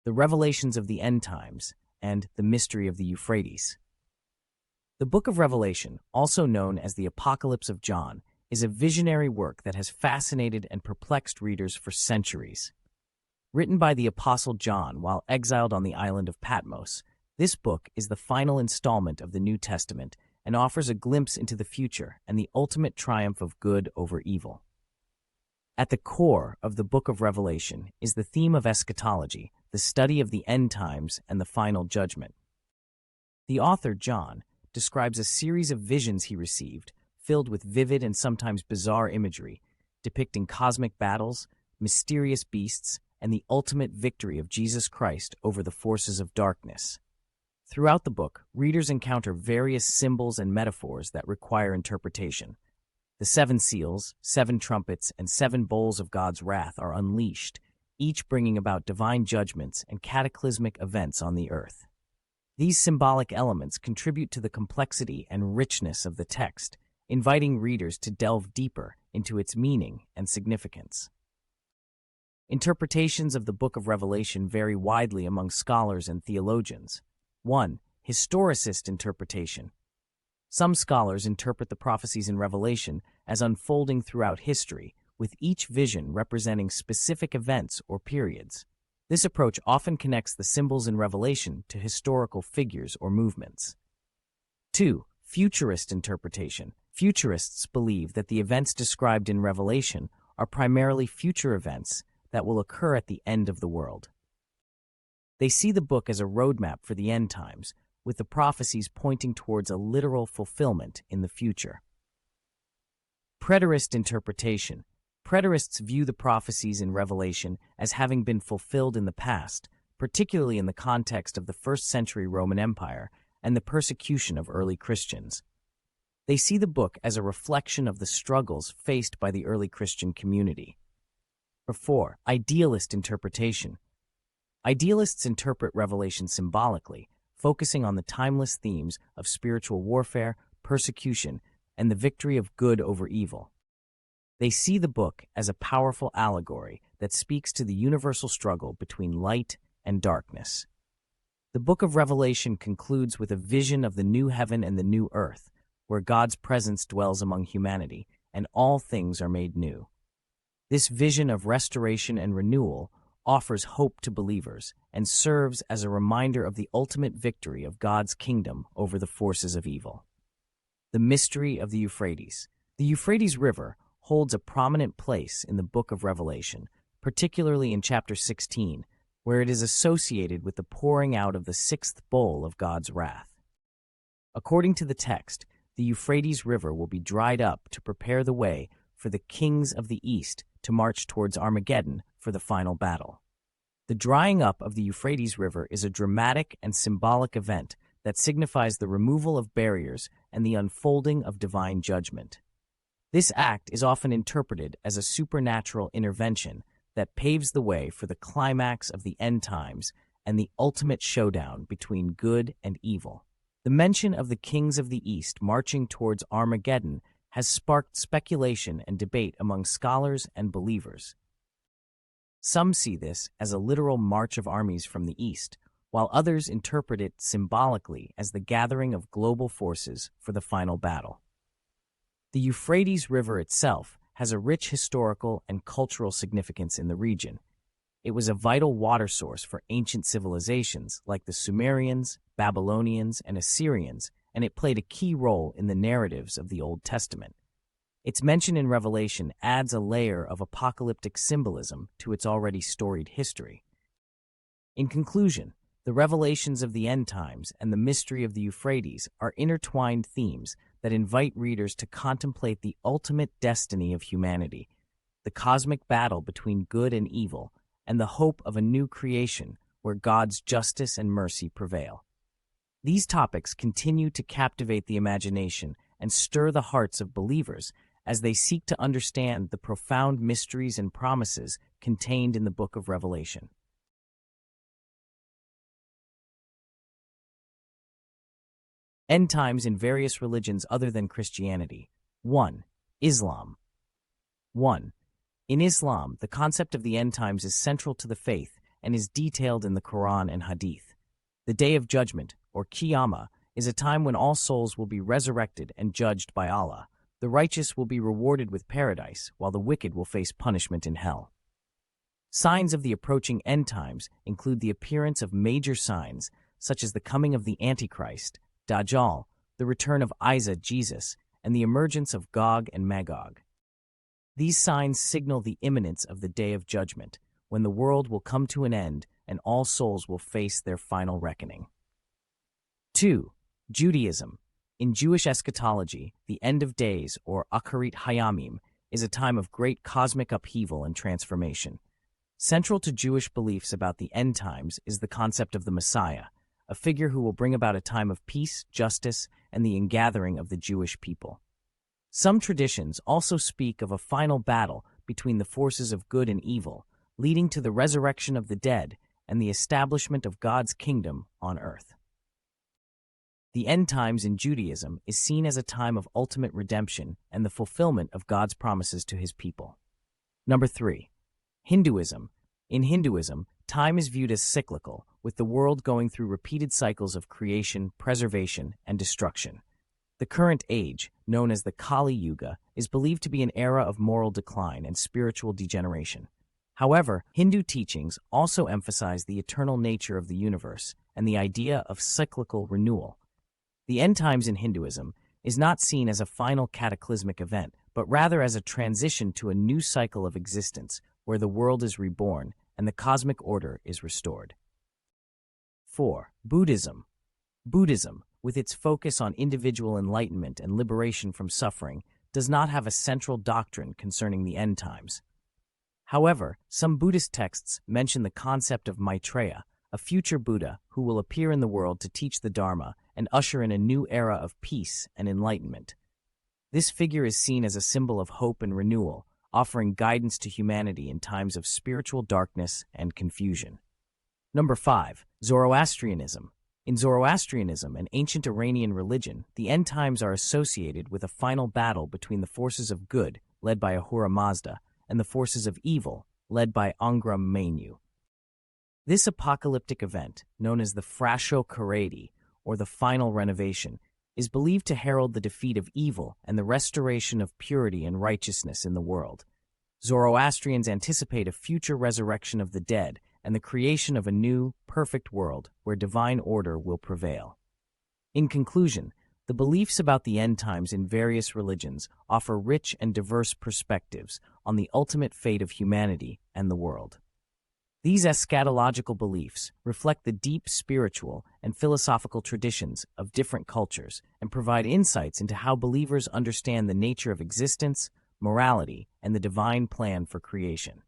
the revelations of the end times, and the mystery of the Euphrates. The Book of Revelation, also known as the Apocalypse of John, is a visionary work that has fascinated and perplexed readers for centuries. Written by the Apostle John while exiled on the island of Patmos, this book is the final installment of the New Testament and offers a glimpse into the future and the ultimate triumph of good over evil. At the core of the Book of Revelation is the theme of eschatology, the study of the end times and the final judgment. The author, John, describes a series of visions he received, filled with vivid and sometimes bizarre imagery, depicting cosmic battles, mysterious beasts, and the ultimate victory of Jesus Christ over the forces of darkness. Throughout the book, readers encounter various symbols and metaphors that require interpretation. The 7 seals, 7 trumpets, and 7 bowls of God's wrath are unleashed, each bringing about divine judgments and cataclysmic events on the earth. These symbolic elements contribute to the complexity and richness of the text, inviting readers to delve deeper into its meaning and significance. Interpretations of the Book of Revelation vary widely among scholars and theologians. 1. Historicist interpretation. Some scholars interpret the prophecies in Revelation as unfolding throughout history, with each vision representing specific events or periods. This approach often connects the symbols in Revelation to historical figures or movements. 2. Futurist interpretation. Futurists believe that the events described in Revelation are primarily future events that will occur at the end of the world. They see the book as a roadmap for the end times, with the prophecies pointing towards a literal fulfillment in the future. Preterist interpretation. Preterists view the prophecies in Revelation as having been fulfilled in the past, particularly in the context of the first-century Roman Empire and the persecution of early Christians. They see the book as a reflection of the struggles faced by the early Christian community. 4. Idealist interpretation. Idealists interpret Revelation symbolically, focusing on the timeless themes of spiritual warfare, persecution, and the victory of good over evil. They see the book as a powerful allegory that speaks to the universal struggle between light and darkness. The Book of Revelation concludes with a vision of the new heaven and the new earth, where God's presence dwells among humanity, and all things are made new. This vision of restoration and renewal offers hope to believers and serves as a reminder of the ultimate victory of God's kingdom over the forces of evil. The mystery of the Euphrates. The Euphrates River holds a prominent place in the Book of Revelation, particularly in chapter 16, where it is associated with the pouring out of the 6th bowl of God's wrath. According to the text, the Euphrates River will be dried up to prepare the way for the kings of the east to march towards Armageddon for the final battle. The drying up of the Euphrates River is a dramatic and symbolic event that signifies the removal of barriers and the unfolding of divine judgment. This act is often interpreted as a supernatural intervention that paves the way for the climax of the end times and the ultimate showdown between good and evil. The mention of the kings of the East marching towards Armageddon has sparked speculation and debate among scholars and believers. Some see this as a literal march of armies from the East, while others interpret it symbolically as the gathering of global forces for the final battle. The Euphrates River itself has a rich historical and cultural significance in the region. It was a vital water source for ancient civilizations like the Sumerians, Babylonians, and Assyrians, and it played a key role in the narratives of the Old Testament. Its mention in Revelation adds a layer of apocalyptic symbolism to its already storied history. In conclusion, the revelations of the end times and the mystery of the Euphrates are intertwined themes that invite readers to contemplate the ultimate destiny of humanity, the cosmic battle between good and evil, and the hope of a new creation where God's justice and mercy prevail. These topics continue to captivate the imagination and stir the hearts of believers as they seek to understand the profound mysteries and promises contained in the Book of Revelation. End times in various religions other than Christianity. 1. Islam. 1. In Islam, the concept of the end times is central to the faith and is detailed in the Quran and Hadith. The Day of Judgment, or Qiyamah, is a time when all souls will be resurrected and judged by Allah. The righteous will be rewarded with paradise, while the wicked will face punishment in hell. Signs of the approaching end times include the appearance of major signs, such as the coming of the Antichrist, Dajjal, the return of Isa, Jesus, and the emergence of Gog and Magog. These signs signal the imminence of the Day of Judgment, when the world will come to an end and all souls will face their final reckoning. 2. Judaism. In Jewish eschatology, the end of days, or Acharit Hayamim, is a time of great cosmic upheaval and transformation. Central to Jewish beliefs about the end times is the concept of the Messiah, a figure who will bring about a time of peace, justice, and the ingathering of the Jewish people. Some traditions also speak of a final battle between the forces of good and evil, leading to the resurrection of the dead and the establishment of God's kingdom on earth. The end times in Judaism is seen as a time of ultimate redemption and the fulfillment of God's promises to his people. Number 3. Hinduism. In Hinduism, time is viewed as cyclical, with the world going through repeated cycles of creation, preservation, and destruction. The current age, known as the Kali Yuga, is believed to be an era of moral decline and spiritual degeneration. However, Hindu teachings also emphasize the eternal nature of the universe and the idea of cyclical renewal. The end times in Hinduism is not seen as a final cataclysmic event, but rather as a transition to a new cycle of existence where the world is reborn and the cosmic order is restored. 4. Buddhism. Buddhism, with its focus on individual enlightenment and liberation from suffering, does not have a central doctrine concerning the end times. However, some Buddhist texts mention the concept of Maitreya, a future Buddha who will appear in the world to teach the Dharma and usher in a new era of peace and enlightenment. This figure is seen as a symbol of hope and renewal, offering guidance to humanity in times of spiritual darkness and confusion. Number 5. Zoroastrianism. In Zoroastrianism, an ancient Iranian religion, the end times are associated with a final battle between the forces of good, led by Ahura Mazda, and the forces of evil, led by Angra Mainyu. This apocalyptic event, known as the Frasho Karedi, or the final renovation, is believed to herald the defeat of evil and the restoration of purity and righteousness in the world. Zoroastrians anticipate a future resurrection of the dead and the creation of a new, perfect world where divine order will prevail. In conclusion, the beliefs about the end times in various religions offer rich and diverse perspectives on the ultimate fate of humanity and the world. These eschatological beliefs reflect the deep spiritual and philosophical traditions of different cultures and provide insights into how believers understand the nature of existence, morality, and the divine plan for creation.